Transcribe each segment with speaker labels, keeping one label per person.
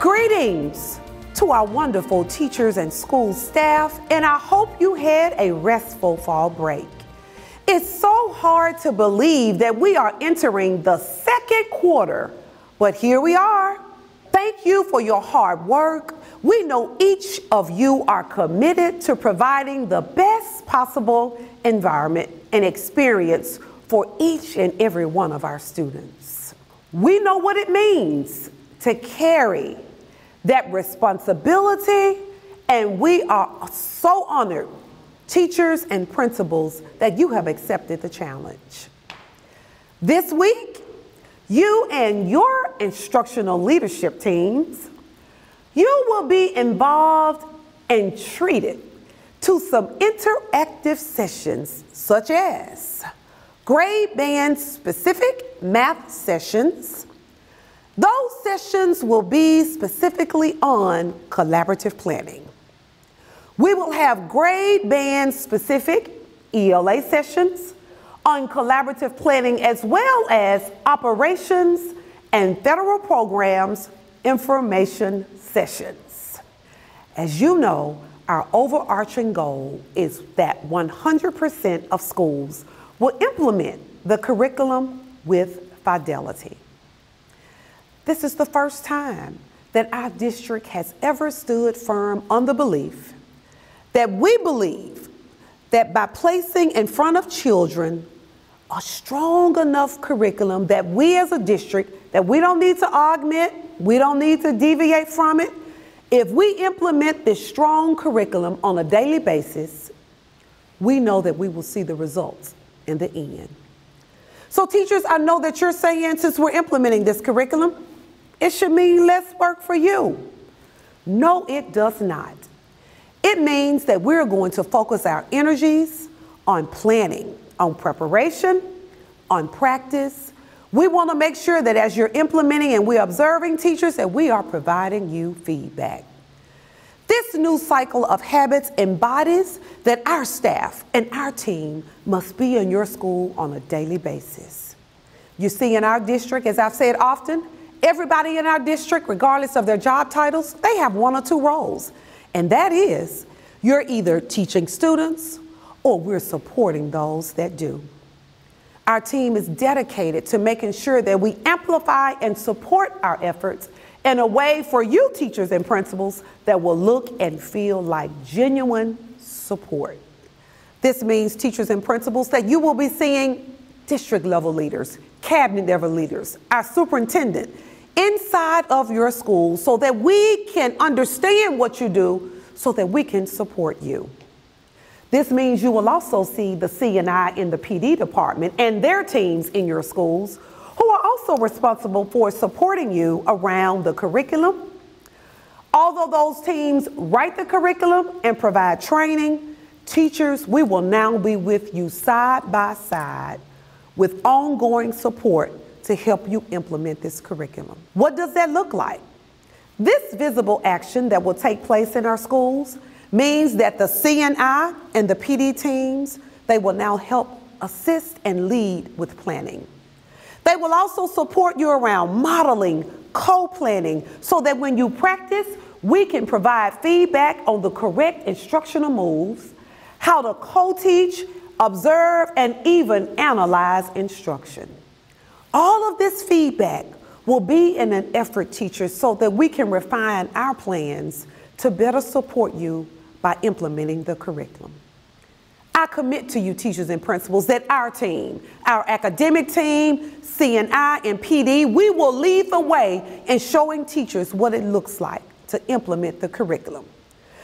Speaker 1: Greetings to our wonderful teachers and school staff, and I hope you had a restful fall break. It's so hard to believe that we are entering the second quarter, but here we are. Thank you for your hard work. We know each of you are committed to providing the best possible environment and experience for each and every one of our students. We know what it means to carry that responsibility, and we are so honored, teachers and principals, that you have accepted the challenge. This week, you and your instructional leadership teams, you will be involved and treated to some interactive sessions such as grade band specific math sessions. Those sessions will be specifically on collaborative planning. We will have grade band specific ELA sessions on collaborative planning, as well as operations and federal programs information sessions. As you know, our overarching goal is that 100% of schools will implement the curriculum with fidelity. This is the first time that our district has ever stood firm on the belief that we believe that by placing in front of children a strong enough curriculum that we as a district, that we don't need to augment, we don't need to deviate from it. If we implement this strong curriculum on a daily basis, we know that we will see the results in the end. So teachers, I know that you're saying, since we're implementing this curriculum, it should mean less work for you. No, it does not. It means that we're going to focus our energies on planning, on preparation, on practice. We want to make sure that as you're implementing and we're observing teachers, that we are providing you feedback. This new cycle of habits embodies that our staff and our team must be in your school on a daily basis. You see, in our district, as I've said often, everybody in our district, regardless of their job titles, they have one or two roles. And that is, you're either teaching students or we're supporting those that do. Our team is dedicated to making sure that we amplify and support our efforts in a way for you teachers and principals that will look and feel like genuine support. This means, teachers and principals, that you will be seeing district level leaders, cabinet level leaders, our superintendent, inside of your school so that we can understand what you do so that we can support you. This means you will also see the C&I in the PD department and their teams in your schools who are also responsible for supporting you around the curriculum. Although those teams write the curriculum and provide training, teachers, we will now be with you side by side with ongoing support to help you implement this curriculum. What does that look like? This visible action that will take place in our schools means that the C&I and the PD teams, they will now help assist and lead with planning. They will also support you around modeling, co-planning, so that when you practice, we can provide feedback on the correct instructional moves, how to co-teach, observe, and even analyze instruction. All of this feedback will be in an effort, teachers, so that we can refine our plans to better support you by implementing the curriculum. I commit to you, teachers and principals, that our team, our academic team, C&I and PD, we will lead the way in showing teachers what it looks like to implement the curriculum.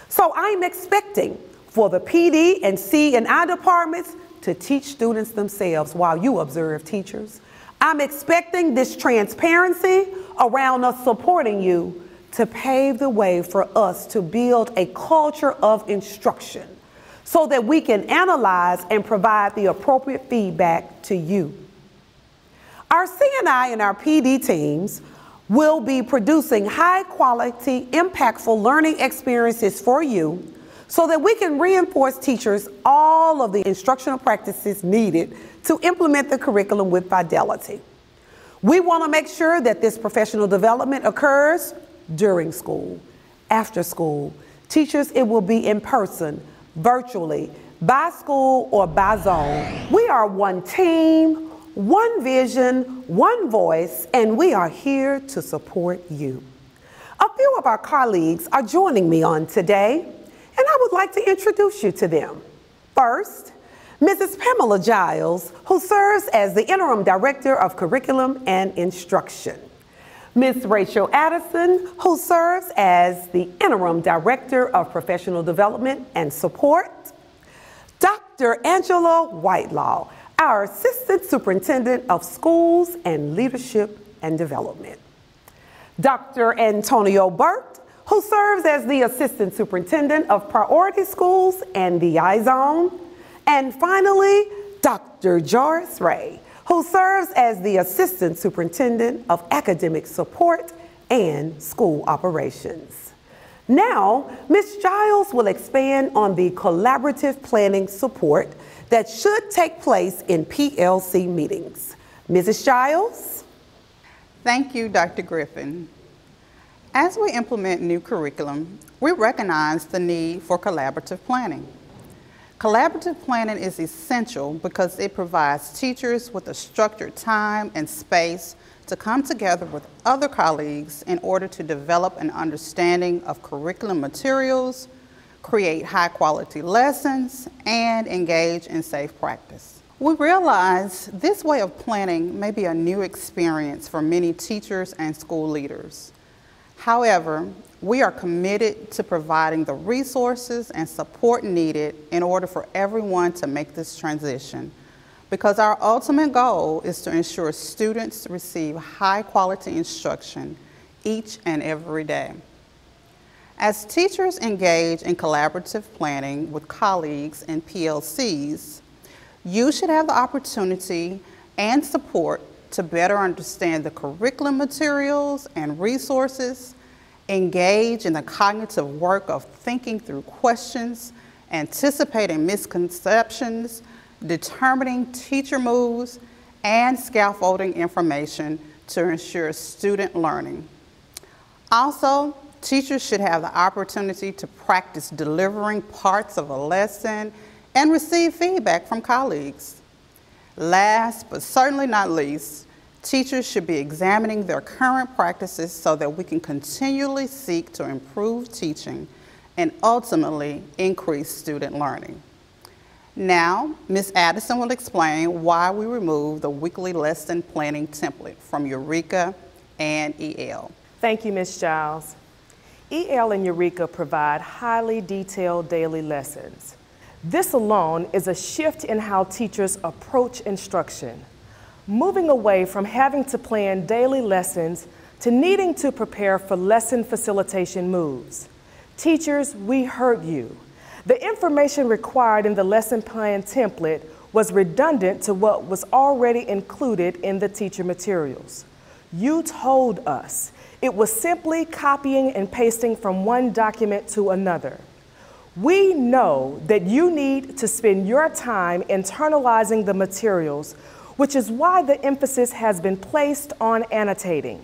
Speaker 1: So I'm expecting for the PD and C&I departments to teach students themselves while you observe teachers. I'm expecting this transparency around us supporting you to pave the way for us to build a culture of instruction so that we can analyze and provide the appropriate feedback to you. Our C&I and our PD teams will be producing high quality, impactful learning experiences for you so that we can reinforce teachers all of the instructional practices needed to implement the curriculum with fidelity. We want to make sure that this professional development occurs during school, after school. Teachers, it will be in person, virtually, by school or by zone. We are one team, one vision, one voice, and we are here to support you. A few of our colleagues are joining me on today, and I would like to introduce you to them. First, Mrs. Pamela Giles, who serves as the Interim Director of Curriculum and Instruction. Ms. Rachel Addison, who serves as the Interim Director of Professional Development and Support. Dr. Angela Whitelaw, our Assistant Superintendent of Schools and Leadership and Development. Dr. Antonio Burt, who serves as the Assistant Superintendent of Priority Schools and the I-Zone. And finally, Dr. Joris Ray, who serves as the Assistant Superintendent of Academic Support and School Operations. Now, Ms. Giles will expand on the collaborative planning support that should take place in PLC meetings. Mrs. Giles?
Speaker 2: Thank you, Dr. Griffin. As we implement new curriculum, we recognize the need for collaborative planning. Collaborative planning is essential because it provides teachers with a structured time and space to come together with other colleagues in order to develop an understanding of curriculum materials, create high-quality lessons, and engage in safe practice. We realize this way of planning may be a new experience for many teachers and school leaders. However, we are committed to providing the resources and support needed in order for everyone to make this transition, because our ultimate goal is to ensure students receive high-quality instruction each and every day. As teachers engage in collaborative planning with colleagues in PLCs, you should have the opportunity and support to better understand the curriculum materials and resources, engage in the cognitive work of thinking through questions, anticipating misconceptions, determining teacher moves, and scaffolding information to ensure student learning. Also, teachers should have the opportunity to practice delivering parts of a lesson and receive feedback from colleagues. Last, but certainly not least, teachers should be examining their current practices so that we can continually seek to improve teaching and ultimately increase student learning. Now, Ms. Addison will explain why we removed the weekly lesson planning template from Eureka and EL.
Speaker 3: Thank you, Ms. Giles. EL and Eureka provide highly detailed daily lessons. This alone is a shift in how teachers approach instruction, moving away from having to plan daily lessons to needing to prepare for lesson facilitation moves. Teachers, we heard you. The information required in the lesson plan template was redundant to what was already included in the teacher materials. You told us it was simply copying and pasting from one document to another. We know that you need to spend your time internalizing the materials, which is why the emphasis has been placed on annotating.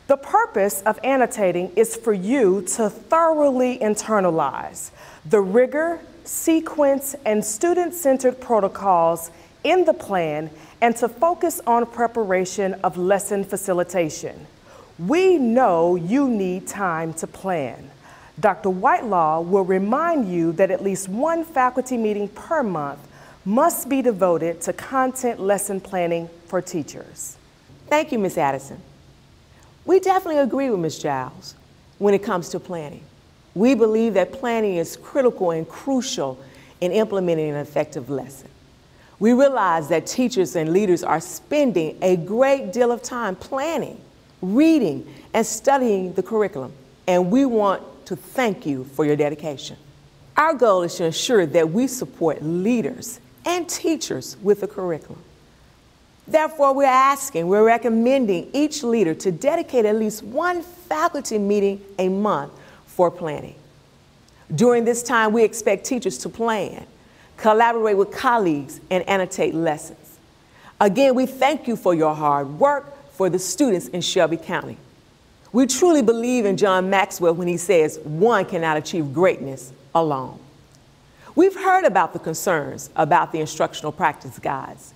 Speaker 3: The purpose of annotating is for you to thoroughly internalize the rigor, sequence, and student-centered protocols in the plan and to focus on preparation of lesson facilitation. We know you need time to plan. Dr. Whitelaw will remind you that at least one faculty meeting per month must be devoted to content lesson planning for teachers.
Speaker 4: Thank you, Ms. Addison. We definitely agree with Ms. Giles when it comes to planning. We believe that planning is critical and crucial in implementing an effective lesson. We realize that teachers and leaders are spending a great deal of time planning, reading, and studying the curriculum, and we want to thank you for your dedication. Our goal is to ensure that we support leaders and teachers with the curriculum. Therefore, we're recommending each leader to dedicate at least one faculty meeting a month for planning. During this time, we expect teachers to plan, collaborate with colleagues, and annotate lessons. Again, we thank you for your hard work for the students in Shelby County. We truly believe in John Maxwell when he says, one cannot achieve greatness alone. We've heard about the concerns about the instructional practice guides,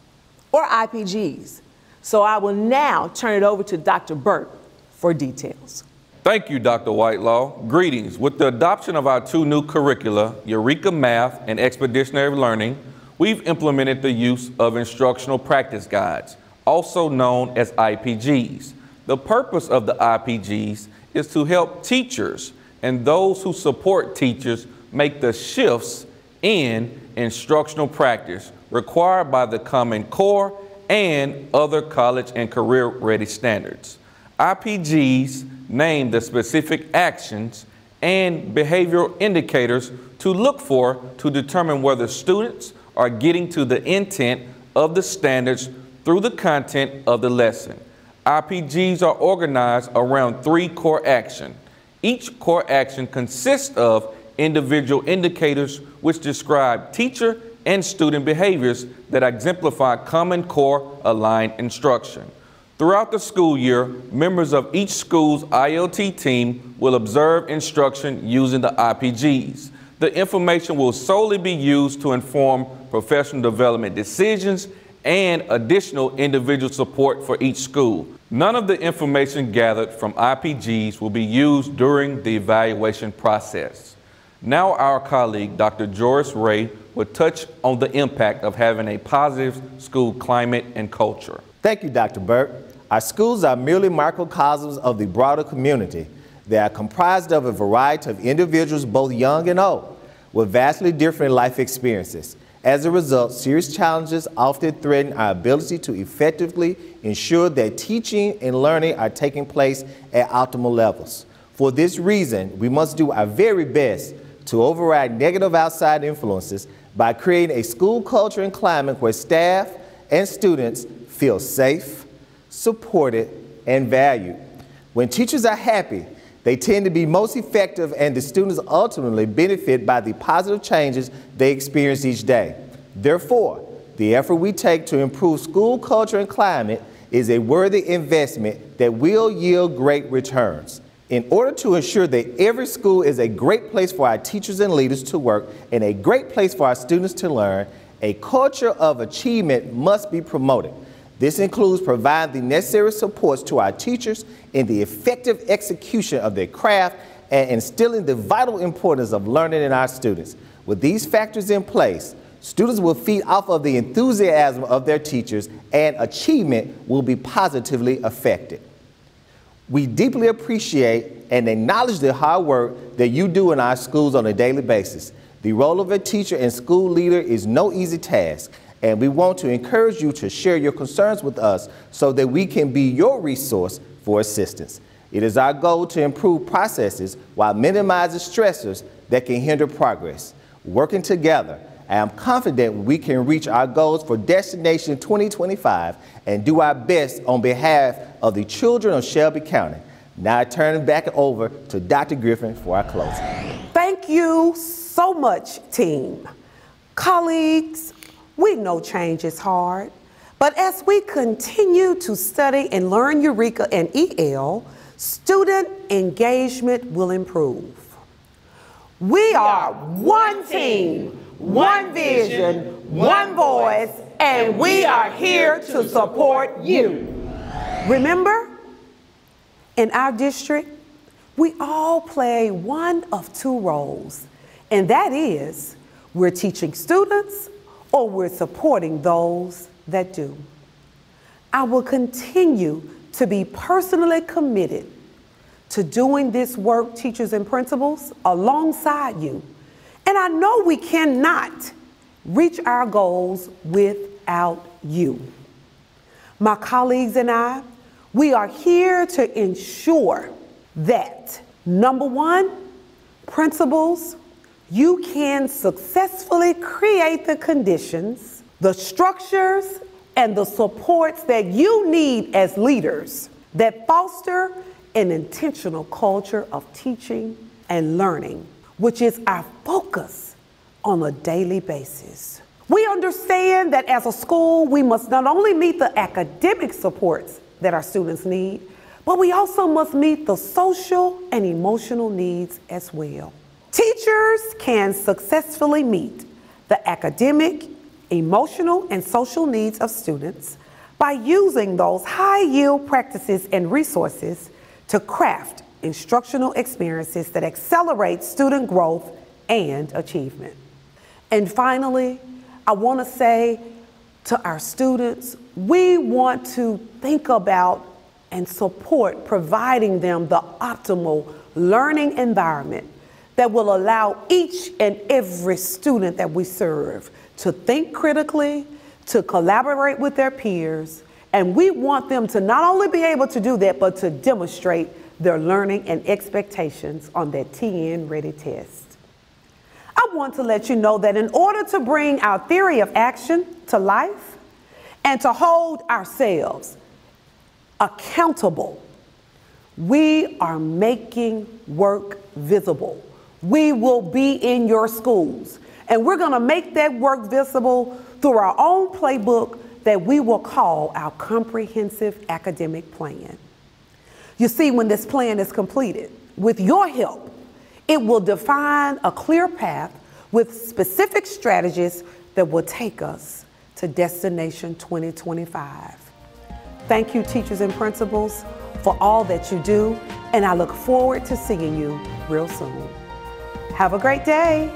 Speaker 4: or IPGs. So I will now turn it over to Dr. Burke for details.
Speaker 5: Thank you, Dr. Whitelaw. Greetings. With the adoption of our 2 new curricula, Eureka Math and Expeditionary Learning, we've implemented the use of instructional practice guides, also known as IPGs. The purpose of the IPGs is to help teachers and those who support teachers make the shifts in instructional practice required by the Common Core and other college and career-ready standards. IPGs name the specific actions and behavioral indicators to look for to determine whether students are getting to the intent of the standards through the content of the lesson. IPGs are organized around 3 core actions. Each core action consists of individual indicators which describe teacher and student behaviors that exemplify Common Core aligned instruction. Throughout the school year, members of each school's ILT team will observe instruction using the IPGs. The information will solely be used to inform professional development decisions and additional individual support for each school. None of the information gathered from IPGs will be used during the evaluation process. Now our colleague, Dr. Joris Ray, will touch on the impact of having a positive school climate and culture.
Speaker 6: Thank you, Dr. Burke. Our schools are merely microcosms of the broader community. They are comprised of a variety of individuals, both young and old, with vastly different life experiences. As a result, serious challenges often threaten our ability to effectively ensure that teaching and learning are taking place at optimal levels. For this reason, we must do our very best to override negative outside influences by creating a school culture and climate where staff and students feel safe, supported, and valued. When teachers are happy, they tend to be most effective, and the students ultimately benefit by the positive changes they experience each day. Therefore, the effort we take to improve school culture and climate is a worthy investment that will yield great returns. In order to ensure that every school is a great place for our teachers and leaders to work and a great place for our students to learn, a culture of achievement must be promoted. This includes providing the necessary supports to our teachers in the effective execution of their craft and instilling the vital importance of learning in our students. With these factors in place, students will feed off of the enthusiasm of their teachers, and achievement will be positively affected. We deeply appreciate and acknowledge the hard work that you do in our schools on a daily basis. The role of a teacher and school leader is no easy task, and we want to encourage you to share your concerns with us so that we can be your resource for assistance. It is our goal to improve processes while minimizing stressors that can hinder progress. Working together, I am confident we can reach our goals for Destination 2025 and do our best on behalf of the children of Shelby County. Now I turn it back over to Dr. Griffin for our closing.
Speaker 1: Thank you so much, team. Colleagues, we know change is hard, but as we continue to study and learn Eureka and EL, student engagement will improve. We are one team, one vision, one voice, and we are here to support you. Remember, in our district, we all play one of 2 roles, and that is we're teaching students or we're supporting those that do. I will continue to be personally committed to doing this work, teachers and principals, alongside you. And I know we cannot reach our goals without you. My colleagues and I, we are here to ensure that, number 1, principals, you can successfully create the conditions, the structures, and the supports that you need as leaders that foster an intentional culture of teaching and learning, which is our focus on a daily basis. We understand that as a school, we must not only meet the academic supports that our students need, but we also must meet the social and emotional needs as well. Teachers can successfully meet the academic, emotional, and social needs of students by using those high-yield practices and resources to craft instructional experiences that accelerate student growth and achievement. And finally, I want to say to our students, we want to think about and support providing them the optimal learning environment that will allow each and every student that we serve to think critically, to collaborate with their peers, and we want them to not only be able to do that, but to demonstrate their learning and expectations on that TN Ready test. I want to let you know that in order to bring our theory of action to life and to hold ourselves accountable, we are making work visible. We will be in your schools, and we're going to make that work visible through our own playbook that we will call our comprehensive academic plan. You see, when this plan is completed, with your help, it will define a clear path with specific strategies that will take us to Destination 2025. Thank you, teachers and principals, for all that you do, and I look forward to seeing you real soon. Have a great day.